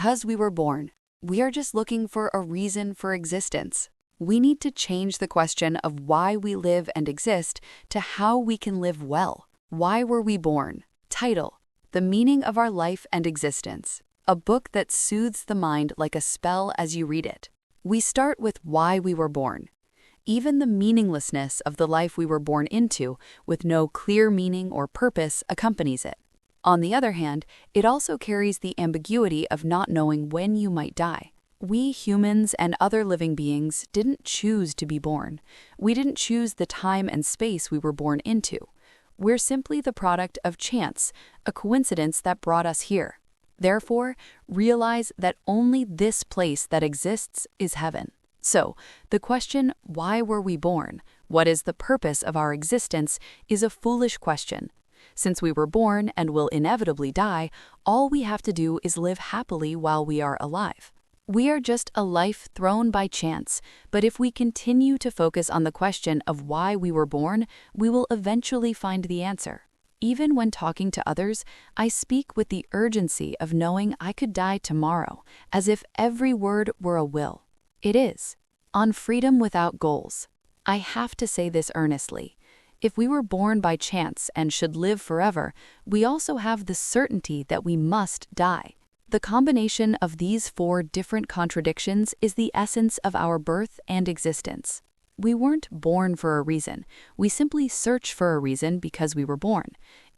because we were born, we are just looking for a reason for existence. We need to change the question of why we live and exist to how we can live well. Why were we born? Title: The Meaning of Our Life and Existence. A book that soothes the mind like a spell as you read it. We start with why we were born. Even the meaninglessness of the life we were born into, with no clear meaning or purpose, accompanies it. On the other hand, it also carries the ambiguity of not knowing when you might die. We humans and other living beings didn't choose to be born. We didn't choose the time and space we were born into. We're simply the product of chance, a coincidence that brought us here. Therefore, realize that only this place that exists is heaven. So, the question, why were we born? What is the purpose of our existence? Is a foolish question. Since we were born and will inevitably die, all we have to do is live happily while we are alive. We are just a life thrown by chance, but if we continue to focus on the question of why we were born, we will eventually find the answer. Even when talking to others, I speak with the urgency of knowing I could die tomorrow, as if every word were a will. It is. On freedom without goals. I have to say this earnestly. If we were born by chance and should live forever, we also have the certainty that we must die. The combination of these four different contradictions is the essence of our birth and existence. We weren't born for a reason. We simply search for a reason because we were born.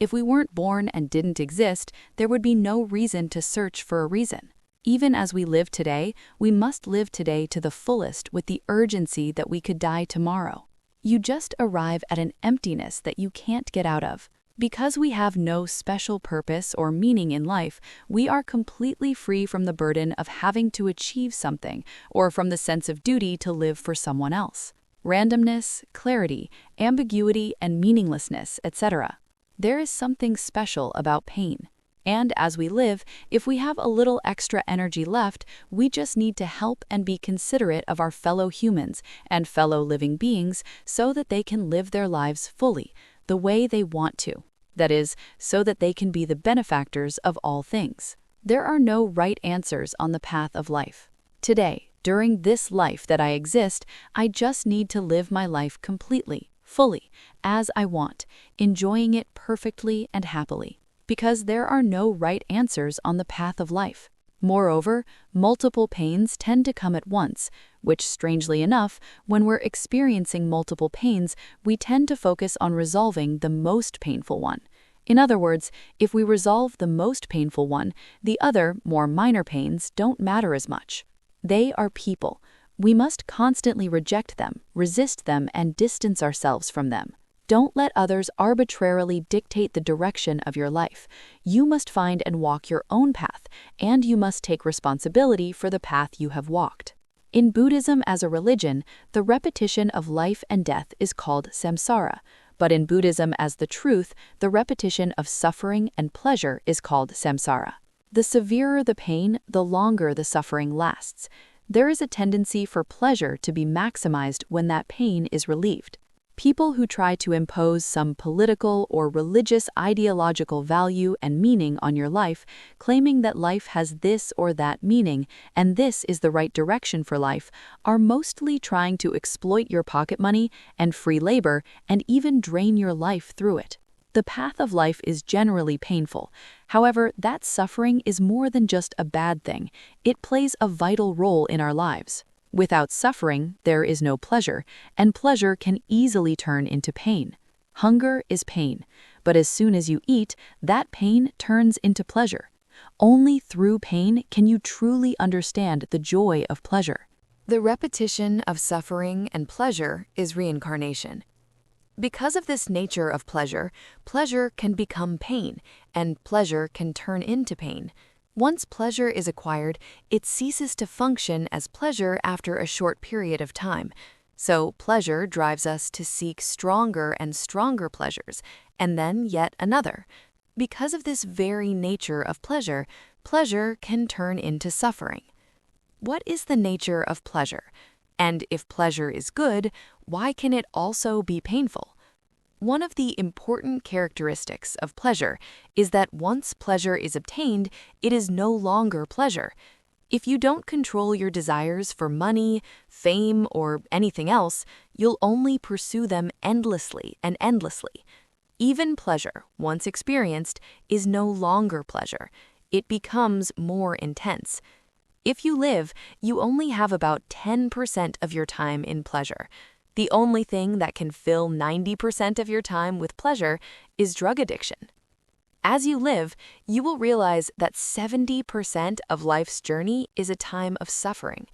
If we weren't born and didn't exist, there would be no reason to search for a reason. Even as we live today, we must live today to the fullest with the urgency that we could die tomorrow. You just arrive at an emptiness that you can't get out of. Because we have no special purpose or meaning in life, we are completely free from the burden of having to achieve something or from the sense of duty to live for someone else. Randomness, clarity, ambiguity, and meaninglessness, etc. There is something special about pain. And as we live, if we have a little extra energy left, we just need to help and be considerate of our fellow humans and fellow living beings so that they can live their lives fully, the way they want to. That is, so that they can be the benefactors of all things. There are no right answers on the path of life. Today, during this life that I exist, I just need to live my life completely, fully, as I want, enjoying it perfectly and happily. Because there are no right answers on the path of life. Moreover, multiple pains tend to come at once, which, strangely enough, when we're experiencing multiple pains, we tend to focus on resolving the most painful one. In other words, if we resolve the most painful one, the other, more minor pains don't matter as much. They are people. We must constantly reject them, resist them, and distance ourselves from them. Don't let others arbitrarily dictate the direction of your life. You must find and walk your own path, and you must take responsibility for the path you have walked. In Buddhism as a religion, the repetition of life and death is called samsara, but in Buddhism as the truth, the repetition of suffering and pleasure is called samsara. The severer the pain, the longer the suffering lasts. There is a tendency for pleasure to be maximized when that pain is relieved. People who try to impose some political or religious ideological value and meaning on your life, claiming that life has this or that meaning and this is the right direction for life, are mostly trying to exploit your pocket money and free labor and even drain your life through it. The path of life is generally painful. However, that suffering is more than just a bad thing. It plays a vital role in our lives. Without suffering, there is no pleasure, and pleasure can easily turn into pain. Hunger is pain, but as soon as you eat, that pain turns into pleasure. Only through pain can you truly understand the joy of pleasure. The repetition of suffering and pleasure is reincarnation. Because of this nature of pleasure, pleasure can become pain, and pleasure can turn into pain. Once pleasure is acquired, it ceases to function as pleasure after a short period of time. So pleasure drives us to seek stronger and stronger pleasures, and then yet another. Because of this very nature of pleasure, pleasure can turn into suffering. What is the nature of pleasure? And if pleasure is good, why can it also be painful? One of the important characteristics of pleasure is that once pleasure is obtained, it is no longer pleasure. If you don't control your desires for money, fame, or anything else, you'll only pursue them endlessly and endlessly. Even pleasure, once experienced, is no longer pleasure. It becomes more intense. If you live, you only have about 10% of your time in pleasure. The only thing that can fill 90% of your time with pleasure is drug addiction. As you live, you will realize that 70% of life's journey is a time of suffering.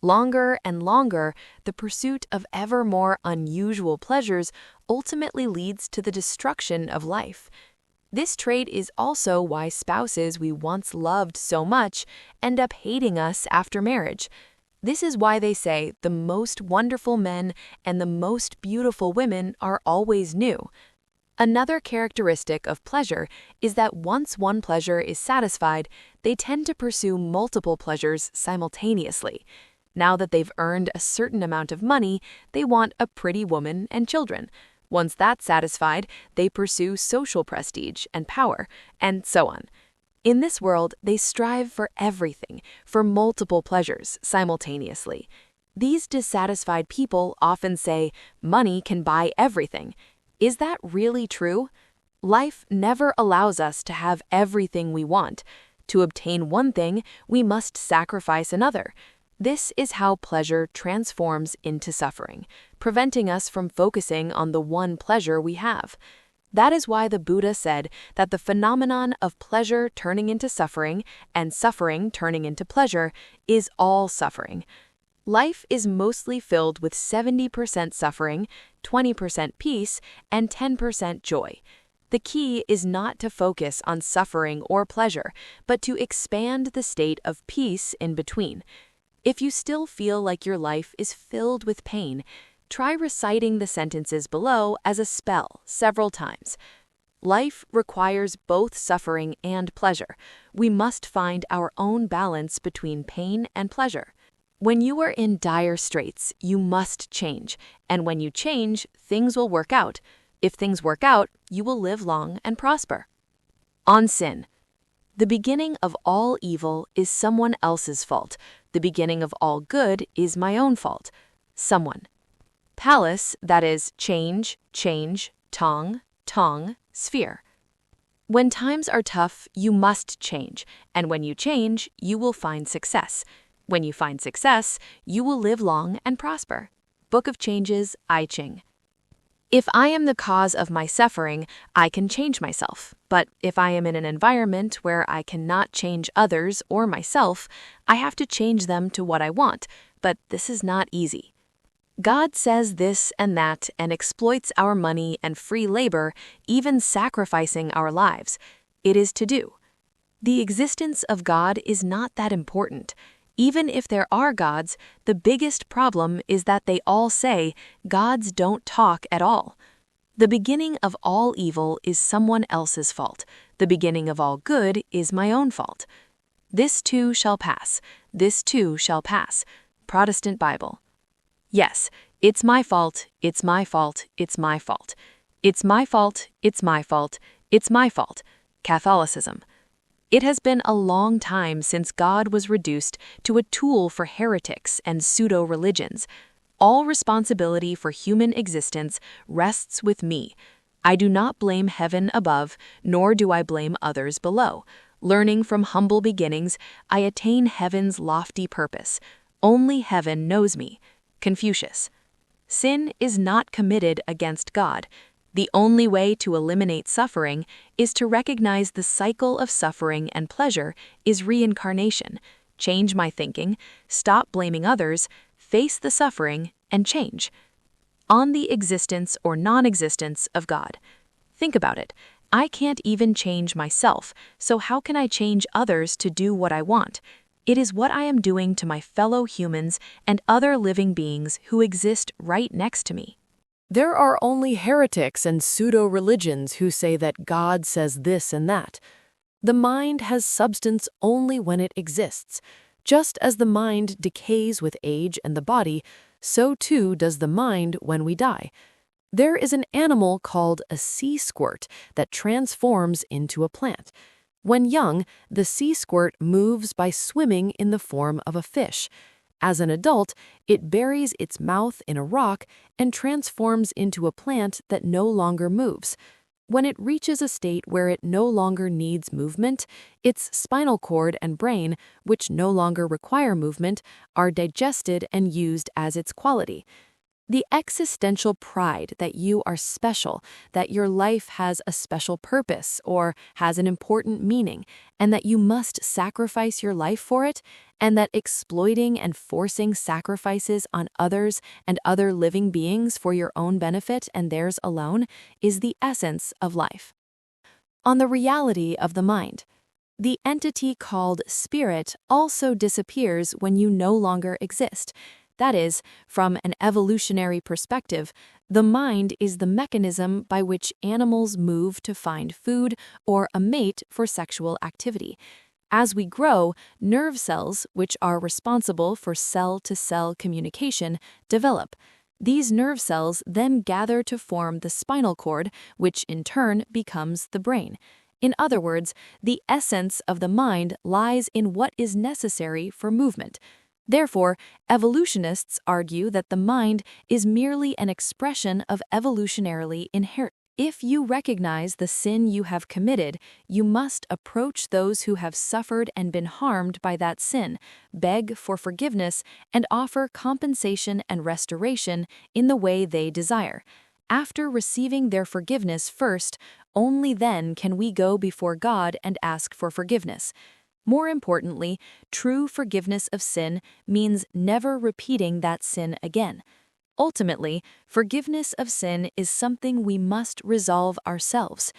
Longer and longer, the pursuit of ever more unusual pleasures ultimately leads to the destruction of life. This trait is also why spouses we once loved so much end up hating us after marriage. This is why they say the most wonderful men and the most beautiful women are always new. Another characteristic of pleasure is that once one pleasure is satisfied, they tend to pursue multiple pleasures simultaneously. Now that they've earned a certain amount of money, they want a pretty woman and children. Once that's satisfied, they pursue social prestige and power, and so on. In this world, they strive for everything, for multiple pleasures simultaneously. These dissatisfied people often say, "Money can buy everything." Is that really true? Life never allows us to have everything we want. To obtain one thing, we must sacrifice another. This is how pleasure transforms into suffering, preventing us from focusing on the one pleasure we have. That is why the Buddha said that the phenomenon of pleasure turning into suffering and suffering turning into pleasure is all suffering. Life is mostly filled with 70% suffering, 20% peace, and 10% joy. The key is not to focus on suffering or pleasure, but to expand the state of peace in between. If you still feel like your life is filled with pain, try reciting the sentences below as a spell several times. Life requires both suffering and pleasure. We must find our own balance between pain and pleasure. When you are in dire straits, you must change, and when you change, things will work out. If things work out, you will live long and prosper. On sin. The beginning of all evil is someone else's fault. The beginning of all good is my own fault. Someone. Palace, that is change, tong, sphere. When times are tough, you must change, and when you change, you will find success. When you find success, you will live long and prosper. Book of Changes, I Ching. If I am the cause of my suffering, I can change myself. But if I am in an environment where I cannot change others or myself, I have to change them to what I want. But this is not easy. God says this and that and exploits our money and free labor, even sacrificing our lives. It is to do. The existence of God is not that important. Even if there are gods, the biggest problem is that they all say gods don't talk at all. The beginning of all evil is someone else's fault. The beginning of all good is my own fault. This too shall pass. This too shall pass. Protestant Bible. Yes, it's my fault. It's my fault. It's my fault. It's my fault. It's my fault. It's my fault. Catholicism. It has been a long time since God was reduced to a tool for heretics and pseudo-religions. All responsibility for human existence rests with me. I do not blame heaven above, nor do I blame others below. Learning from humble beginnings, I attain heaven's lofty purpose. Only heaven knows me. Confucius. Sin is not committed against God. The only way to eliminate suffering is to recognize the cycle of suffering and pleasure is reincarnation, change my thinking, stop blaming others, face the suffering, and change. On the existence or non-existence of God. Think about it. I can't even change myself, so how can I change others to do what I want? It is what I am doing to my fellow humans and other living beings who exist right next to me. There are only heretics and pseudo-religions who say that God says this and that. The mind has substance only when it exists. Just as the mind decays with age and the body, so too does the mind when we die. There is an animal called a sea squirt that transforms into a plant. When young, the sea squirt moves by swimming in the form of a fish. As an adult, it buries its mouth in a rock and transforms into a plant that no longer moves. When it reaches a state where it no longer needs movement, its spinal cord and brain, which no longer require movement, are digested and used as its quality. The existential pride that you are special, that your life has a special purpose or has an important meaning, and that you must sacrifice your life for it, and that exploiting and forcing sacrifices on others and other living beings for your own benefit and theirs alone is the essence of life. On the reality of the mind. The entity called spirit also disappears when you no longer exist. That is, from an evolutionary perspective, the mind is the mechanism by which animals move to find food or a mate for sexual activity. As we grow, nerve cells, which are responsible for cell-to-cell communication, develop. These nerve cells then gather to form the spinal cord, which in turn becomes the brain. In other words, the essence of the mind lies in what is necessary for movement. Therefore, evolutionists argue that the mind is merely an expression of evolutionarily inherent. If you recognize the sin you have committed, you must approach those who have suffered and been harmed by that sin, beg for forgiveness, and offer compensation and restoration in the way they desire. After receiving their forgiveness first, only then can we go before God and ask for forgiveness. More importantly, true forgiveness of sin means never repeating that sin again. Ultimately, forgiveness of sin is something we must resolve ourselves.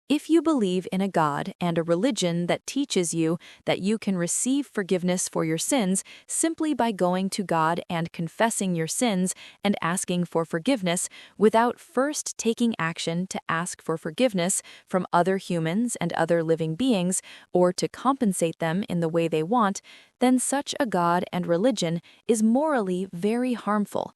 If you believe in a God and a religion that teaches you that you can receive forgiveness for your sins simply by going to God and confessing your sins and asking for forgiveness without first taking action to ask for forgiveness from other humans and other living beings or to compensate them in the way they want, then such a God and religion is morally very harmful.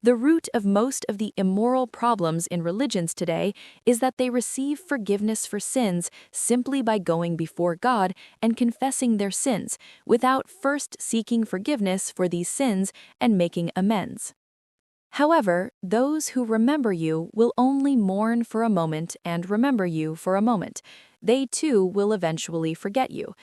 The root of most of the immoral problems in religions today is that they receive forgiveness for sins simply by going before God and confessing their sins, without first seeking forgiveness for these sins and making amends. However, those who remember you will only mourn for a moment and remember you for a moment. They too will eventually forget you.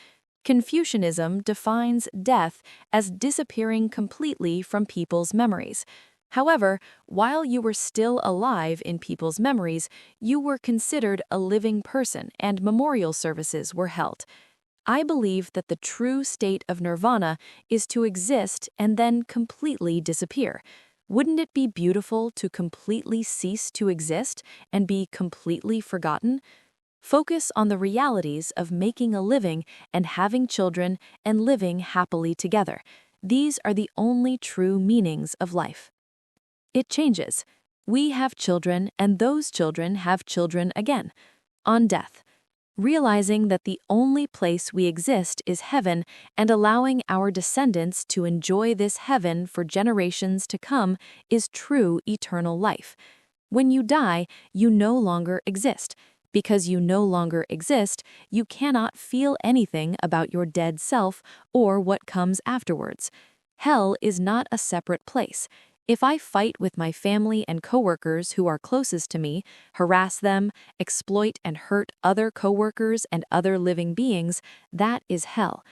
Confucianism defines death as disappearing completely from people's memories. However, while you were still alive in people's memories, you were considered a living person and memorial services were held. I believe that the true state of nirvana is to exist and then completely disappear. Wouldn't it be beautiful to completely cease to exist and be completely forgotten? Focus on the realities of making a living and having children and living happily together. These are the only true meanings of life. It changes. We have children, and those children have children again. On death. Realizing that the only place we exist is heaven and allowing our descendants to enjoy this heaven for generations to come is true eternal life. When you die, you no longer exist. Because you no longer exist, you cannot feel anything about your dead self or what comes afterwards. Hell is not a separate place. If I fight with my family and coworkers who are closest to me, harass them, exploit and hurt other coworkers and other living beings, that is hell.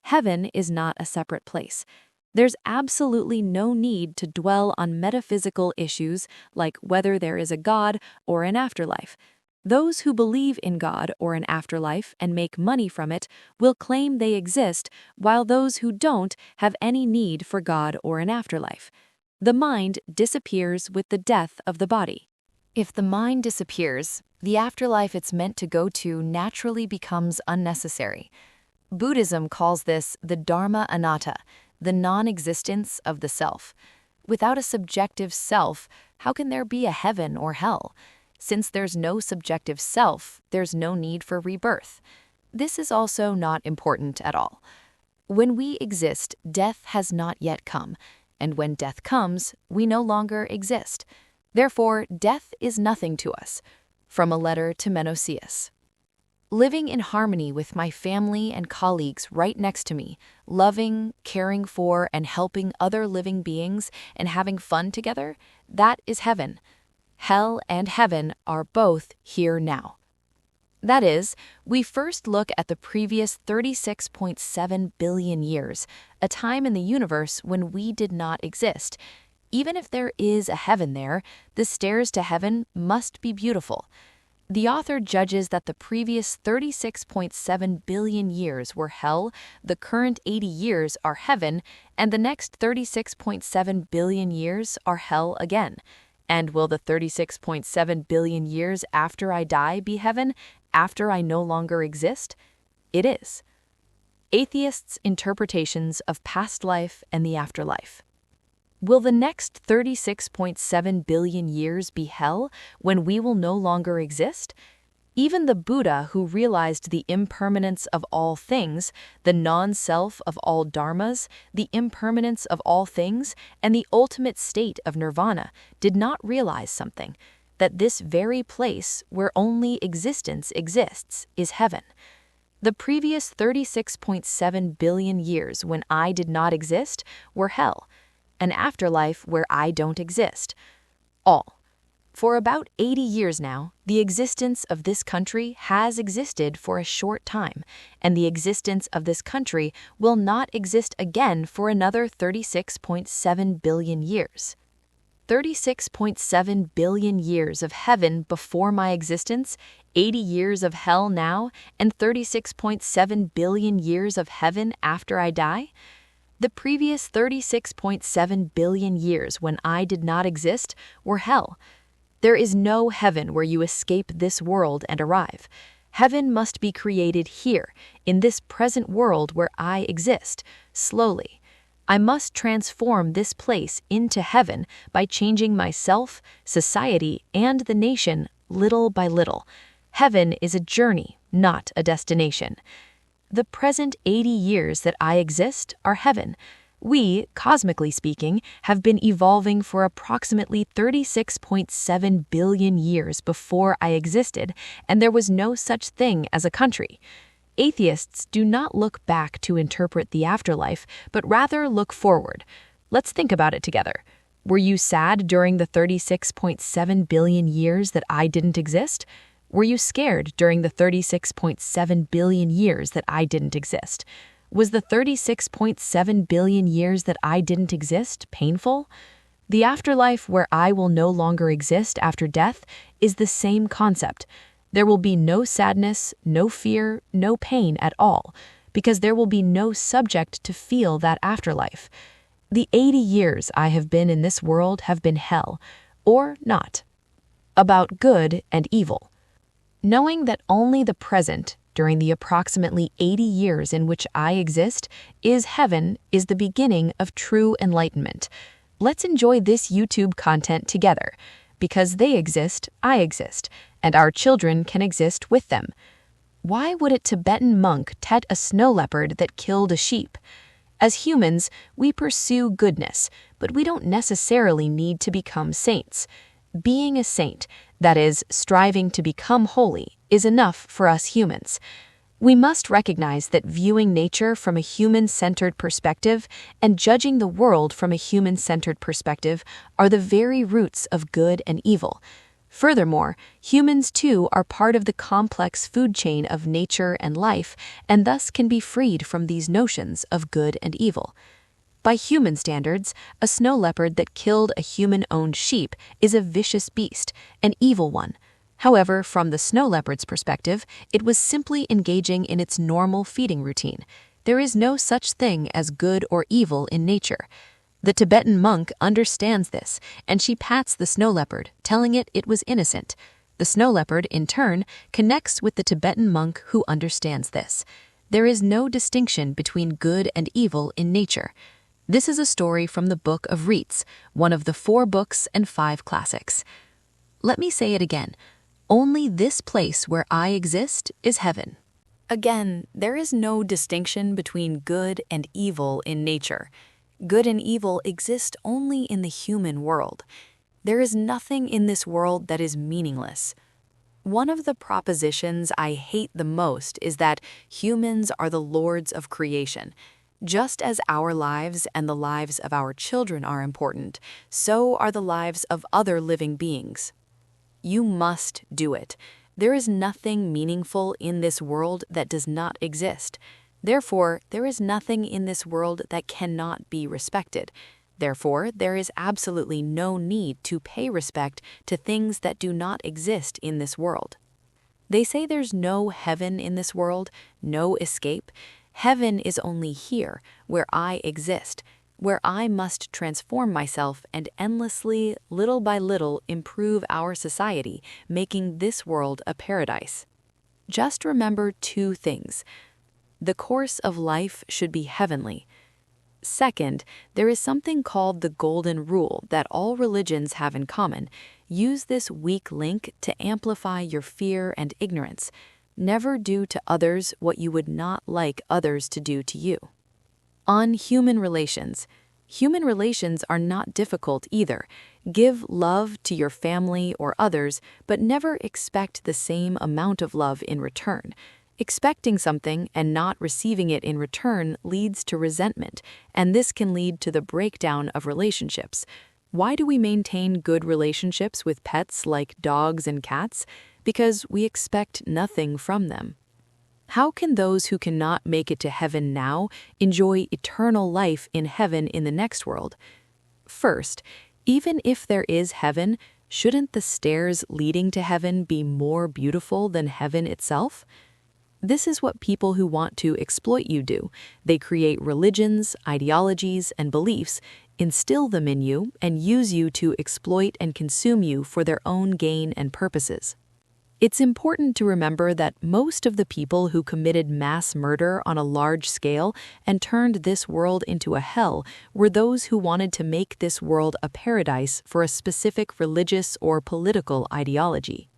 Heaven is not a separate place. There's absolutely no need to dwell on metaphysical issues like whether there is a God or an afterlife. Those who believe in God or an afterlife and make money from it will claim they exist, while those who don't have any need for God or an afterlife. The mind disappears with the death of the body. If the mind disappears, the afterlife it's meant to go to naturally becomes unnecessary. Buddhism calls this the Dharma Anatta, the non-existence of the self. Without a subjective self, how can there be a heaven or hell? Since there's no subjective self, there's no need for rebirth. This is also not important at all. When we exist, death has not yet come. And when death comes, we no longer exist. Therefore, death is nothing to us. From a letter to Menocius. living in harmony with my family and colleagues right next to me, loving, caring for, and helping other living beings and having fun together, that is heaven. Hell and heaven are both here now. That is, we first look at the previous 36.7 billion years, a time in the universe when we did not exist. Even if there is a heaven there, the stairs to heaven must be beautiful. The author judges that the previous 36.7 billion years were hell, the current 80 years are heaven, and the next 36.7 billion years are hell again. And will the 36.7 billion years after I die be heaven, after I no longer exist? It is. Atheists' interpretations of past life and the afterlife. Will the next 36.7 billion years be hell when we will no longer exist? Even the Buddha, who realized the impermanence of all things, the non-self of all dharmas, the impermanence of all things, and the ultimate state of nirvana, did not realize something, that this very place where only existence exists is heaven. The previous 36.7 billion years when I did not exist were hell, an afterlife where I don't exist. All. For about 80 years now, the existence of this country has existed for a short time, and the existence of this country will not exist again for another 36.7 billion years. 36.7 billion years of heaven before my existence, 80 years of hell now, and 36.7 billion years of heaven after I die? The previous 36.7 billion years when I did not exist were hell. There is no heaven where you escape this world and arrive. Heaven must be created here, in this present world where I exist, slowly. I must transform this place into heaven by changing myself, society, and the nation little by little. Heaven is a journey, not a destination. The present 80 years that I exist are heaven. We, cosmically speaking, have been evolving for approximately 36.7 billion years before I existed, and there was no such thing as a country. Atheists do not look back to interpret the afterlife, but rather look forward. Let's think about it together. Were you sad during the 36.7 billion years that I didn't exist? Were you scared during the 36.7 billion years that I didn't exist? Was the 36.7 billion years that I didn't exist painful? The afterlife where I will no longer exist after death is the same concept. There will be no sadness, no fear, no pain at all, because there will be no subject to feel that afterlife. The 80 years I have been in this world have been hell, or not. About good and evil. Knowing that only the present, during the approximately 80 years in which I exist, is heaven is the beginning of true enlightenment. Let's enjoy this YouTube content together. Because they exist, I exist, and our children can exist with them. Why would a Tibetan monk pet a snow leopard that killed a sheep? As humans, we pursue goodness, but we don't necessarily need to become saints. Being a saint, that is, striving to become holy, is enough for us humans. We must recognize that viewing nature from a human-centered perspective and judging the world from a human-centered perspective are the very roots of good and evil. Furthermore, humans too are part of the complex food chain of nature and life, and thus can be freed from these notions of good and evil. By human standards, a snow leopard that killed a human-owned sheep is a vicious beast, an evil one. However, from the snow leopard's perspective, it was simply engaging in its normal feeding routine. There is no such thing as good or evil in nature. The Tibetan monk understands this, and she pats the snow leopard, telling it it was innocent. The snow leopard, in turn, connects with the Tibetan monk who understands this. There is no distinction between good and evil in nature. This is a story from the Book of Reeds, one of the 4 books and 5 classics. Let me say it again. Only this place where I exist is heaven. Again, there is no distinction between good and evil in nature. Good and evil exist only in the human world. There is nothing in this world that is meaningless. One of the propositions I hate the most is that humans are the lords of creation. Just as our lives and the lives of our children are important, so are the lives of other living beings. You must do it. There is nothing meaningful in this world that does not exist. Therefore, there is nothing in this world that cannot be respected. Therefore, there is absolutely no need to pay respect to things that do not exist in this world. They say there's no heaven in this world, no escape. Heaven is only here, where I exist, where I must transform myself and endlessly, little by little, improve our society, making this world a paradise. Just remember two things. The course of life should be heavenly. Second, there is something called the golden rule that all religions have in common. Use this weak link to amplify your fear and ignorance. Never do to others what you would not like others to do to you. On human relations. Human relations are not difficult either. Give love to your family or others, but never expect the same amount of love in return. Expecting something and not receiving it in return leads to resentment, and this can lead to the breakdown of relationships. Why do we maintain good relationships with pets like dogs and cats? Because we expect nothing from them. How can those who cannot make it to heaven now enjoy eternal life in heaven in the next world? First, even if there is heaven, shouldn't the stairs leading to heaven be more beautiful than heaven itself? This is what people who want to exploit you do. They create religions, ideologies, and beliefs, instill them in you, and use you to exploit and consume you for their own gain and purposes. It's important to remember that most of the people who committed mass murder on a large scale and turned this world into a hell were those who wanted to make this world a paradise for a specific religious or political ideology.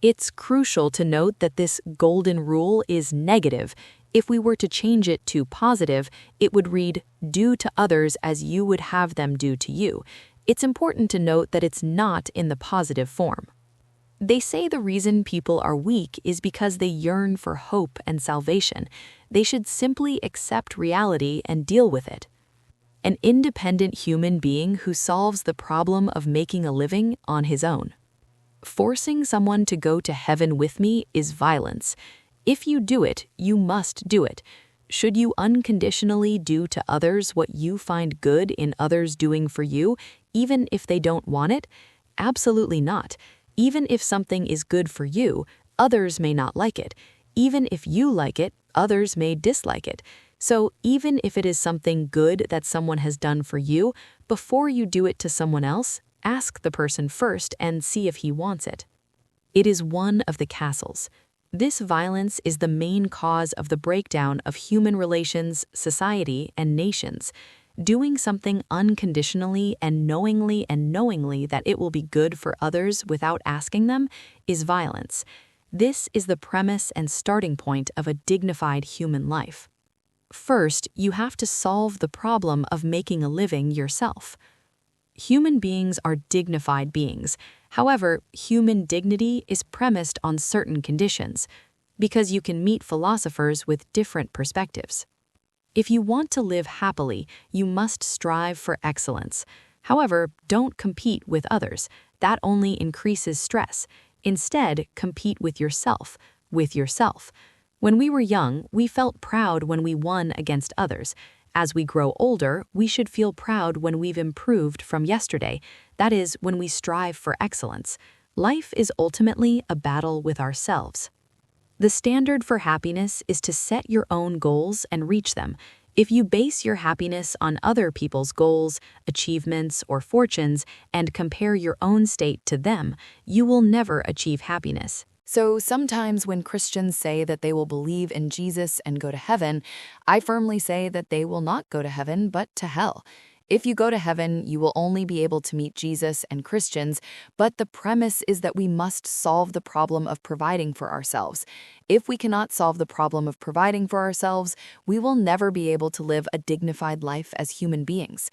It's crucial to note that this golden rule is negative. If we were to change it to positive, it would read, "Do to others as you would have them do to you." It's important to note that it's not in the positive form. They say the reason people are weak is because they yearn for hope and salvation. They should simply accept reality and deal with it. An independent human being who solves the problem of making a living on his own. Forcing someone to go to heaven with me is violence. If you do it, you must do it. Should you unconditionally do to others what you find good in others doing for you, even if they don't want it? Absolutely not. Even if something is good for you, others may not like it. Even if you like it, others may dislike it. So even if it is something good that someone has done for you, before you do it to someone else, ask the person first and see if he wants it. It is one of the castles. This violence is the main cause of the breakdown of human relations, society, and nations. Doing something unconditionally and knowingly that it will be good for others without asking them is violence. This is the premise and starting point of a dignified human life. First, you have to solve the problem of making a living yourself. Human beings are dignified beings. However, human dignity is premised on certain conditions, because you can meet philosophers with different perspectives. If you want to live happily, you must strive for excellence. However, don't compete with others. That only increases stress. Instead, compete with yourself. When we were young, we felt proud when we won against others. As we grow older, we should feel proud when we've improved from yesterday. That is, when we strive for excellence. Life is ultimately a battle with ourselves. The standard for happiness is to set your own goals and reach them. If you base your happiness on other people's goals, achievements, or fortunes, and compare your own state to them, you will never achieve happiness. So sometimes when Christians say that they will believe in Jesus and go to heaven, I firmly say that they will not go to heaven, but to hell. If you go to heaven, you will only be able to meet Jesus and Christians, but the premise is that we must solve the problem of providing for ourselves. If we cannot solve the problem of providing for ourselves, we will never be able to live a dignified life as human beings.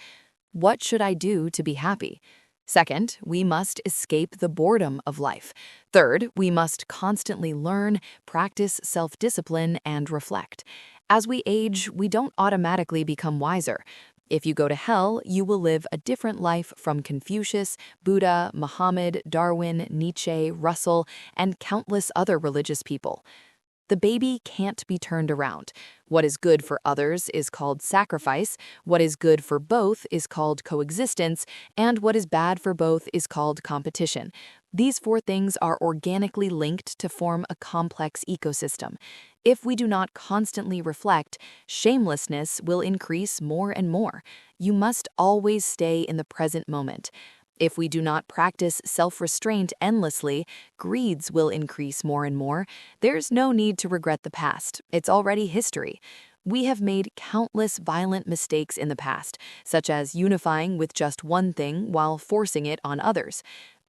What should I do to be happy? Second, we must escape the boredom of life. Third, we must constantly learn, practice self-discipline, and reflect. As we age, we don't automatically become wiser. If you go to hell, you will live a different life from Confucius, Buddha, Muhammad, Darwin, Nietzsche, Russell, and countless other religious people. The baby can't be turned around. What is good for others is called sacrifice, what is good for both is called coexistence, and what is bad for both is called competition. These four things are organically linked to form a complex ecosystem. If we do not constantly reflect, shamelessness will increase more and more. You must always stay in the present moment. If we do not practice self-restraint endlessly, greeds will increase more and more. There's no need to regret the past. It's already history. We have made countless violent mistakes in the past, such as unifying with just one thing while forcing it on others.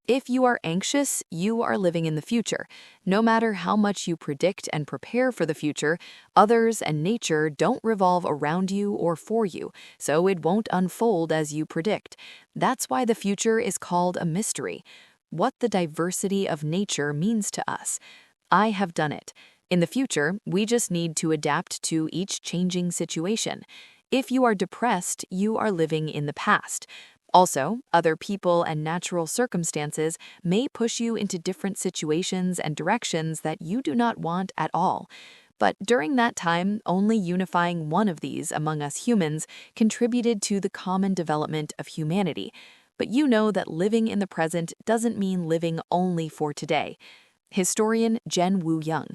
If you are anxious, you are living in the future. No matter how much you predict and prepare for the future, others and nature don't revolve around you or for you, so it won't unfold as you predict. That's why the future is called a mystery. What the diversity of nature means to us. I have done it. In the future, we just need to adapt to each changing situation. If you are depressed, you are living in the past. Also, other people and natural circumstances may push you into different situations and directions that you do not want at all. But during that time, only unifying one of these among us humans contributed to the common development of humanity. But you know that living in the present doesn't mean living only for today. Historian Jen Woo Young.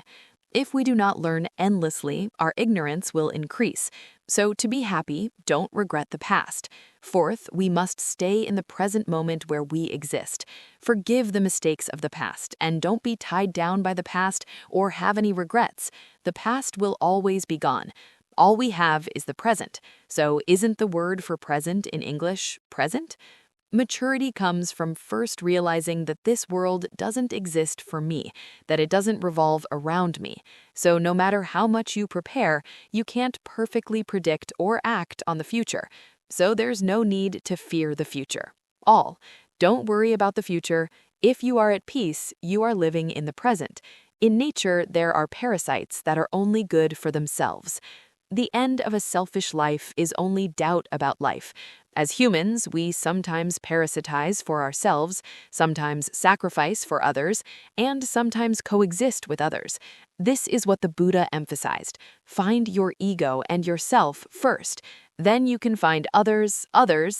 If we do not learn endlessly, our ignorance will increase. So to be happy, don't regret the past. Fourth, we must stay in the present moment where we exist. Forgive the mistakes of the past, and don't be tied down by the past or have any regrets. The past will always be gone. All we have is the present. So isn't the word for present in English present? Maturity comes from first realizing that this world doesn't exist for me, that it doesn't revolve around me. So no matter how much you prepare, you can't perfectly predict or act on the future. So there's no need to fear the future. Don't worry about the future. If you are at peace, you are living in the present. In nature, there are parasites that are only good for themselves. The end of a selfish life is only doubt about life. As humans, we sometimes parasitize for ourselves, sometimes sacrifice for others, and sometimes coexist with others. This is what the Buddha emphasized. Find your ego and yourself first. Then you can find others,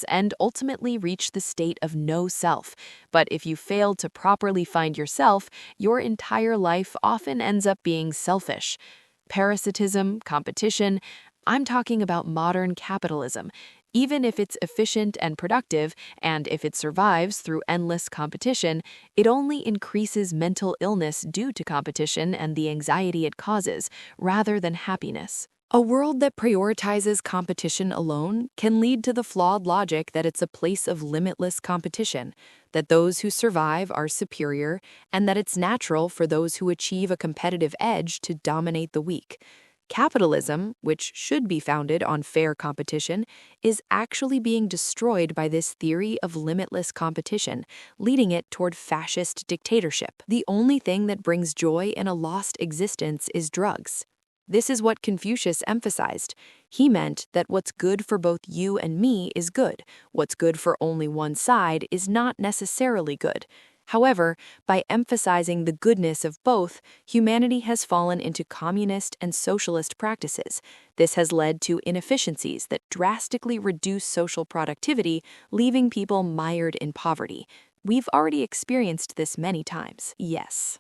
and ultimately reach the state of no self. But if you fail to properly find yourself, your entire life often ends up being selfish. Parasitism, competition, I'm talking about modern capitalism. Even if it's efficient and productive, and if it survives through endless competition, it only increases mental illness due to competition and the anxiety it causes, rather than happiness. A world that prioritizes competition alone can lead to the flawed logic that it's a place of limitless competition, that those who survive are superior, and that it's natural for those who achieve a competitive edge to dominate the weak. Capitalism, which should be founded on fair competition, is actually being destroyed by this theory of limitless competition, leading it toward fascist dictatorship. The only thing that brings joy in a lost existence is drugs. This is what Confucius emphasized. He meant that what's good for both you and me is good. What's good for only one side is not necessarily good. However, by emphasizing the goodness of both, humanity has fallen into communist and socialist practices. This has led to inefficiencies that drastically reduce social productivity, leaving people mired in poverty. We've already experienced this many times, yes.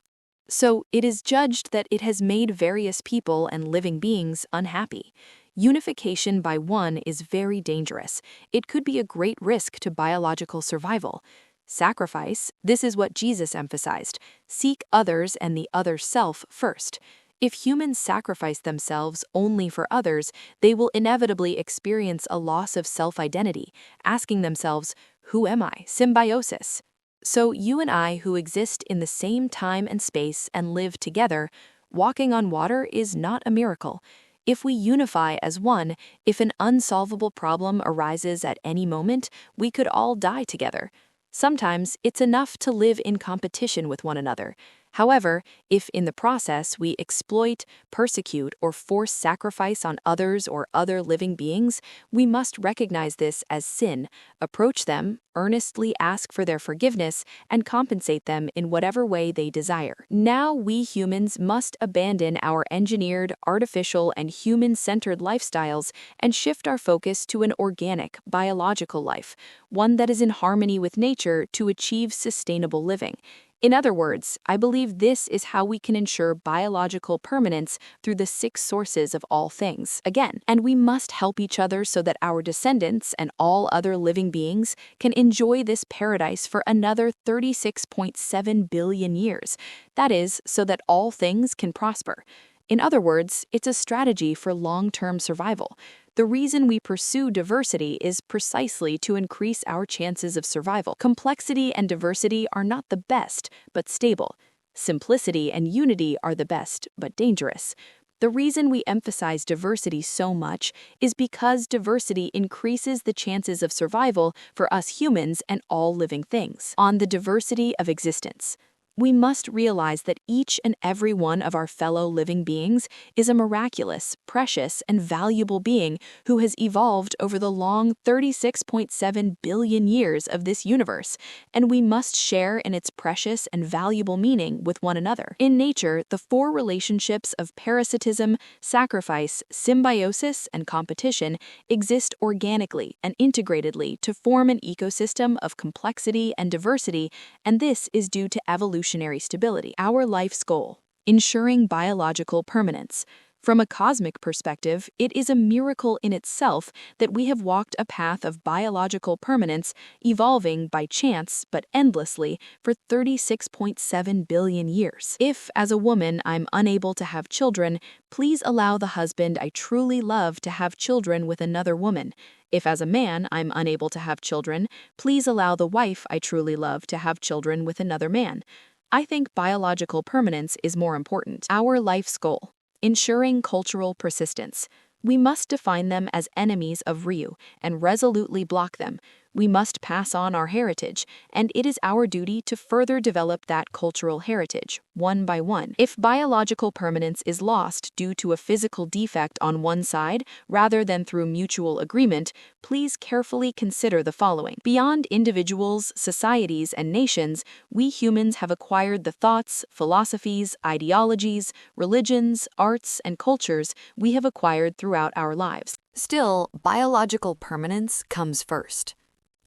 So it is judged that it has made various people and living beings unhappy. Unification by one is very dangerous. It could be a great risk to biological survival. Sacrifice, this is what Jesus emphasized. Seek others and the other self first. If humans sacrifice themselves only for others, they will inevitably experience a loss of self-identity, asking themselves, who am I? Symbiosis. So you and I who exist in the same time and space and live together, walking on water is not a miracle. If we unify as one, if an unsolvable problem arises at any moment, we could all die together. Sometimes it's enough to live in competition with one another. However, if in the process we exploit, persecute, or force sacrifice on others or other living beings, we must recognize this as sin, approach them, earnestly ask for their forgiveness, and compensate them in whatever way they desire. Now we humans must abandon our engineered, artificial, and human-centered lifestyles and shift our focus to an organic, biological life, one that is in harmony with nature to achieve sustainable living. In other words, I believe this is how we can ensure biological permanence through the 6 sources of all things. Again, and we must help each other so that our descendants and all other living beings can enjoy this paradise for another 36.7 billion years. That is, so that all things can prosper. In other words, it's a strategy for long-term survival. The reason we pursue diversity is precisely to increase our chances of survival. Complexity and diversity are not the best, but stable. Simplicity and unity are the best, but dangerous. The reason we emphasize diversity so much is because diversity increases the chances of survival for us humans and all living things. On the diversity of existence, we must realize that each and every one of our fellow living beings is a miraculous, precious, and valuable being who has evolved over the long 36.7 billion years of this universe, and we must share in its precious and valuable meaning with one another. In nature, the 4 relationships of parasitism, sacrifice, symbiosis, and competition exist organically and integratedly to form an ecosystem of complexity and diversity, and this is due to evolutionary stability. Our life's goal: ensuring biological permanence. From a cosmic perspective, it is a miracle in itself that we have walked a path of biological permanence, evolving by chance but endlessly for 36.7 billion years. If, as a woman, I'm unable to have children, please allow the husband I truly love to have children with another woman. If, as a man, I'm unable to have children, please allow the wife I truly love to have children with another man. I think biological permanence is more important. Our life's goal: ensuring cultural persistence. We must define them as enemies of Ryu and resolutely block them. We must pass on our heritage, and it is our duty to further develop that cultural heritage, one by one. If biological permanence is lost due to a physical defect on one side, rather than through mutual agreement, please carefully consider the following. Beyond individuals, societies, and nations, we humans have acquired the thoughts, philosophies, ideologies, religions, arts, and cultures we have acquired throughout our lives. Still, biological permanence comes first.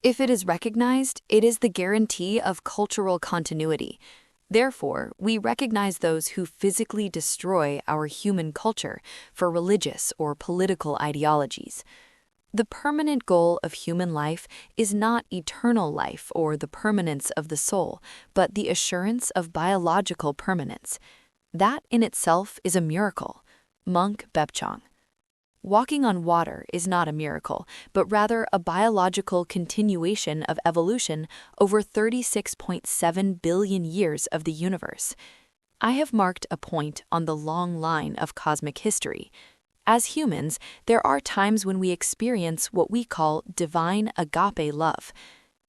If it is recognized, it is the guarantee of cultural continuity. Therefore, we recognize those who physically destroy our human culture for religious or political ideologies. The permanent goal of human life is not eternal life or the permanence of the soul, but the assurance of biological permanence. That in itself is a miracle. Monk Bepchong. Walking on water is not a miracle, but rather a biological continuation of evolution over 36.7 billion years of the universe. I have marked a point on the long line of cosmic history. As humans, there are times when we experience what we call divine agape love.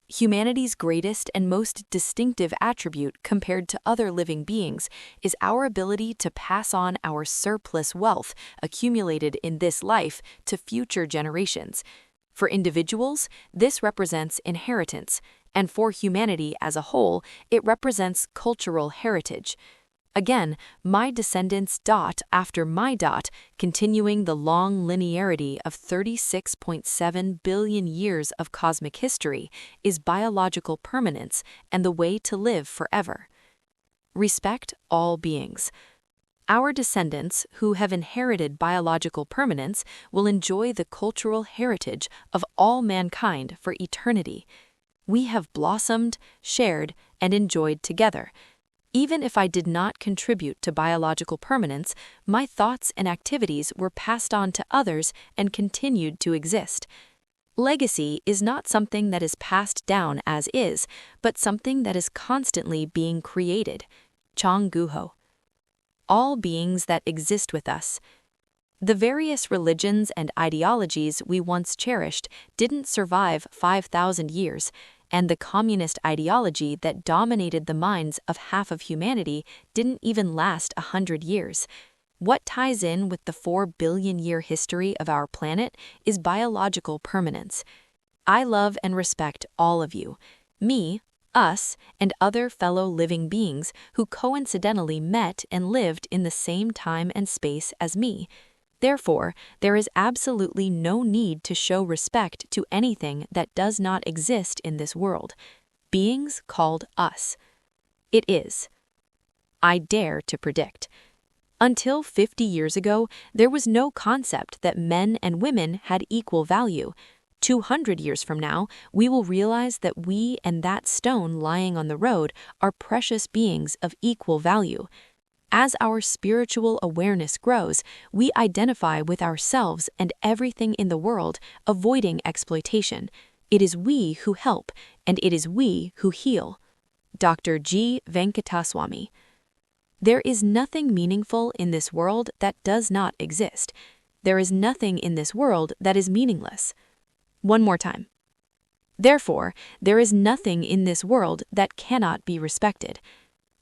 Humanity's greatest and most distinctive attribute compared to other living beings is our ability to pass on our surplus wealth accumulated in this life to future generations. For individuals, this represents inheritance, and for humanity as a whole, it represents cultural heritage. Again, my descendants dot after my dot, continuing the long linearity of 36.7 billion years of cosmic history, is biological permanence and the way to live forever. Respect all beings. Our descendants, who have inherited biological permanence, will enjoy the cultural heritage of all mankind for eternity. We have blossomed, shared, and enjoyed together. Even if I did not contribute to biological permanence, my thoughts and activities were passed on to others and continued to exist. Legacy is not something that is passed down as is, but something that is constantly being created. Chang Guho. All beings that exist with us. The various religions and ideologies we once cherished didn't survive 5,000 years, and the communist ideology that dominated the minds of half of humanity didn't even last 100 years. What ties in with the 4 billion-year history of our planet is biological permanence. I love and respect all of you, me, us, and other fellow living beings who coincidentally met and lived in the same time and space as me. Therefore, there is absolutely no need to show respect to anything that does not exist in this world. Beings called us. It is. I dare to predict. Until 50 years ago, there was no concept that men and women had equal value. 200 years from now, we will realize that we and that stone lying on the road are precious beings of equal value. As our spiritual awareness grows, we identify with ourselves and everything in the world, avoiding exploitation. It is we who help, and it is we who heal. Dr. G. Venkataswamy. There is nothing meaningful in this world that does not exist. There is nothing in this world that is meaningless. One more time. Therefore, there is nothing in this world that cannot be respected.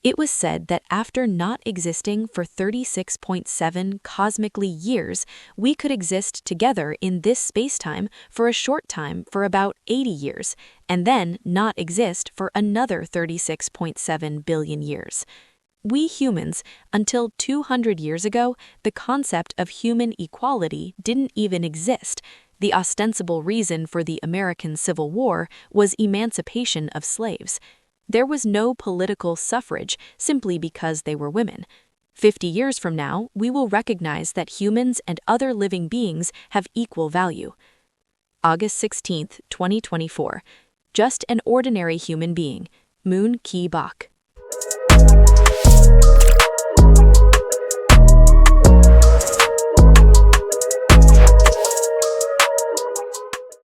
It was said that after not existing for 36.7 cosmically years, we could exist together in this space-time for a short time for about 80 years, and then not exist for another 36.7 billion years. We humans, until 200 years ago, the concept of human equality didn't even exist. The ostensible reason for the American Civil War was emancipation of slaves. There was no political suffrage simply because they were women. 50 years from now, we will recognize that humans and other living beings have equal value. August 16, 2024. Just an ordinary human being. Moon Ki Bak.